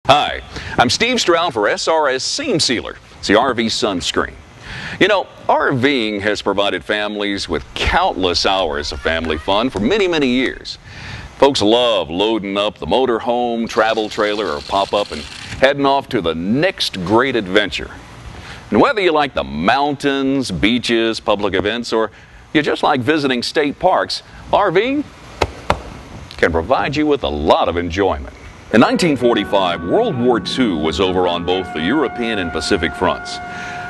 Hi, I'm Steve Stroud for SRS Seam Sealer. It's the RV sunscreen. You know, RVing has provided families with countless hours of family fun for many, many years. Folks love loading up the motorhome, travel trailer, or pop-up and heading off to the next great adventure. And whether you like the mountains, beaches, public events, or you just like visiting state parks, RVing can provide you with a lot of enjoyment. In 1945, World War II was over on both the European and Pacific fronts.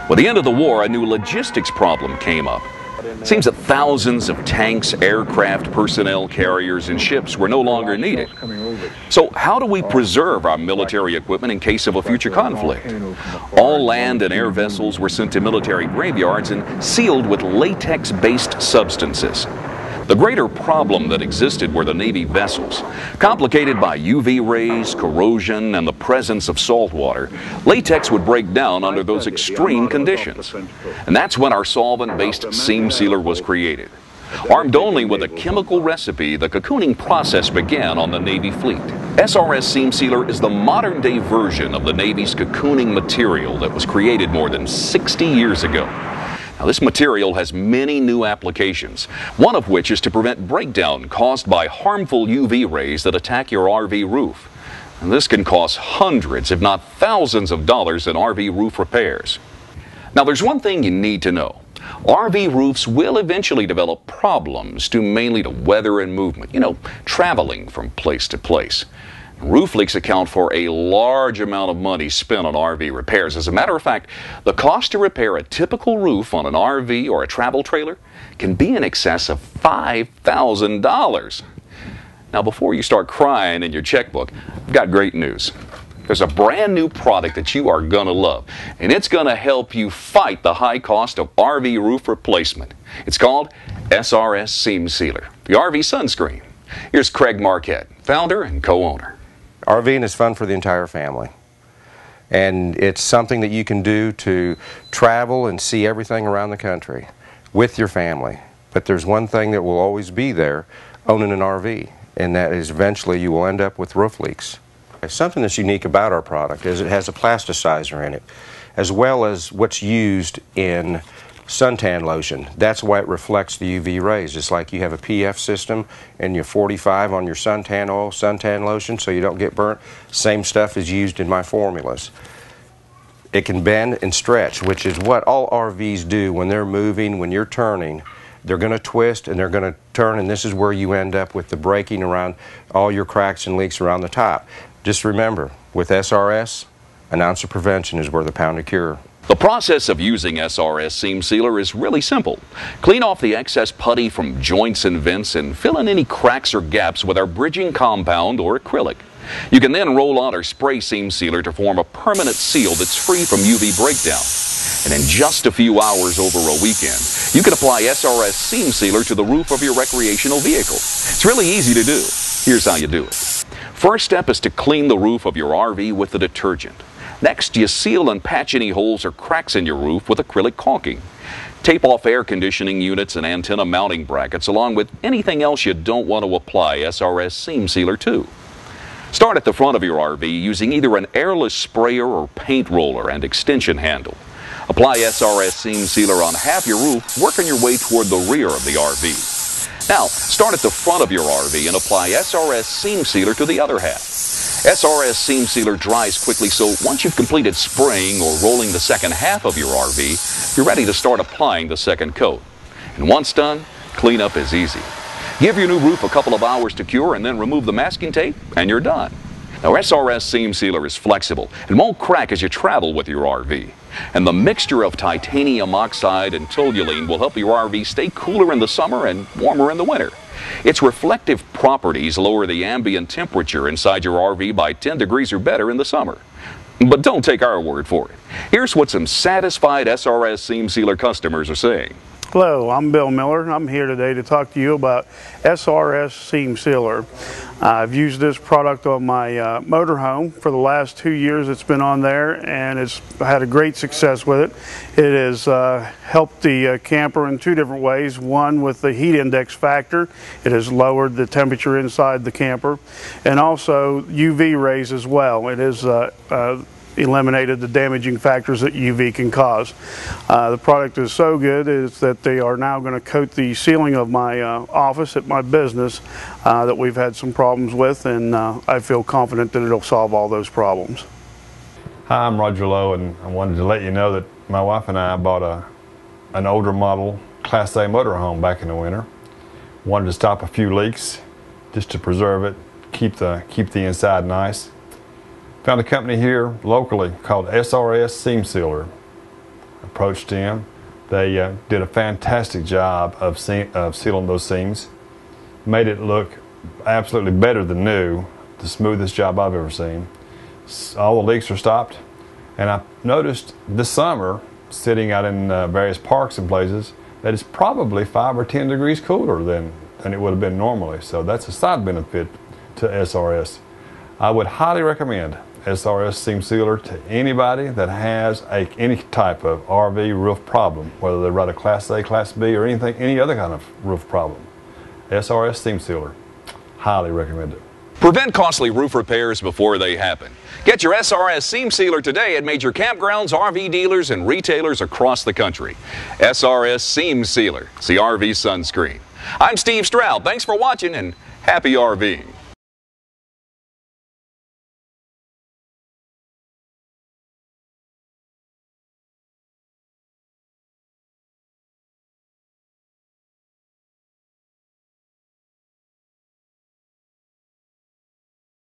With the end of the war, a new logistics problem came up. It seems that thousands of tanks, aircraft, personnel carriers, and ships were no longer needed. So how do we preserve our military equipment in case of a future conflict? All land and air vessels were sent to military graveyards and sealed with latex-based substances. The greater problem that existed were the Navy vessels. Complicated by UV rays, corrosion, and the presence of salt water, latex would break down under those extreme conditions. And that's when our solvent-based seam sealer was created. Armed only with a chemical recipe, the cocooning process began on the Navy fleet. SRS Seam Sealer is the modern-day version of the Navy's cocooning material that was created more than 60 years ago. Now, this material has many new applications, one of which is to prevent breakdown caused by harmful UV rays that attack your RV roof. And this can cost hundreds, if not thousands of dollars in RV roof repairs. Now, there's one thing you need to know. RV roofs will eventually develop problems due mainly to weather and movement, traveling from place to place. Roof leaks account for a large amount of money spent on RV repairs. As a matter of fact, the cost to repair a typical roof on an RV or a travel trailer can be in excess of $5,000. Now, before you start crying in your checkbook, I've got great news. There's a brand new product that you are going to love, and it's going to help you fight the high cost of RV roof replacement. It's called SRS Seam Sealer, the RV sunscreen. Here's Craig Marquette, founder and co-owner. RVing is fun for the entire family, and it's something that you can do to travel and see everything around the country with your family. But there's one thing that will always be there owning an RV, and that is eventually you will end up with roof leaks. Something that's unique about our product is it has a plasticizer in it, as well as what's used in suntan lotion. That's why it reflects the UV rays. Just like you have a PF system and your 45 on your suntan oil, suntan lotion, so you don't get burnt. Same stuff is used in my formulas. It can bend and stretch, which is what all RVs do when they're moving, when you're turning. They're going to twist and they're going to turn, and this is where you end up with the breaking around all your cracks and leaks around the top. Just remember, with SRS, an ounce of prevention is worth a pound of cure. The process of using SRS Seam Sealer is really simple. Clean off the excess putty from joints and vents and fill in any cracks or gaps with our bridging compound or acrylic. You can then roll out our spray seam sealer to form a permanent seal that's free from UV breakdown. And in just a few hours over a weekend, you can apply SRS Seam Sealer to the roof of your recreational vehicle. It's really easy to do. Here's how you do it. First step is to clean the roof of your RV with the detergent. Next, you seal and patch any holes or cracks in your roof with acrylic caulking. Tape off air conditioning units and antenna mounting brackets, along with anything else you don't want to apply SRS Seam Sealer to. Start at the front of your RV using either an airless sprayer or paint roller and extension handle. Apply SRS Seam Sealer on half your roof, working your way toward the rear of the RV. Now, start at the front of your RV and apply SRS Seam Sealer to the other half. SRS Seam Sealer dries quickly, so once you've completed spraying or rolling the second half of your RV, you're ready to start applying the second coat. And once done, cleanup is easy. Give your new roof a couple of hours to cure and then remove the masking tape, and you're done. Now, SRS Seam Sealer is flexible and won't crack as you travel with your RV. And the mixture of titanium oxide and toluene will help your RV stay cooler in the summer and warmer in the winter. Its reflective properties lower the ambient temperature inside your RV by 10 degrees or better in the summer. But don't take our word for it. Here's what some satisfied SRS Seam Sealer customers are saying. Hello, I'm Bill Miller. I'm here today to talk to you about SRS Seam Sealer. I've used this product on my motorhome for the last 2 years. It's been on there, and it's had a great success with it. It has helped the camper in two different ways. One, with the heat index factor. It has lowered the temperature inside the camper, and also UV rays as well. It has eliminated the damaging factors that UV can cause. The product is so good is that they are now going to coat the ceiling of my office at my business that we've had some problems with, and I feel confident that it'll solve all those problems. Hi, I'm Roger Lowe, and I wanted to let you know that my wife and I bought an older model Class A motorhome back in the winter. Wanted to stop a few leaks just to preserve it, keep the inside nice. Found a company here locally called SRS Seam Sealer. Approached them. They did a fantastic job of sealing those seams. Made it look absolutely better than new. The smoothest job I've ever seen. All the leaks are stopped. And I noticed this summer, sitting out in various parks and places, that it's probably 5 or 10 degrees cooler than it would have been normally. So that's a side benefit to SRS. I would highly recommend SRS Seam Sealer to anybody that has any type of RV roof problem, whether they ride a Class A, Class B, or any other kind of roof problem. SRS Seam Sealer. Highly recommend it. Prevent costly roof repairs before they happen. Get your SRS Seam Sealer today at major campgrounds, RV dealers, and retailers across the country. SRS Seam Sealer. It's the RV sunscreen. I'm Steve Stroud. Thanks for watching, and happy RVing.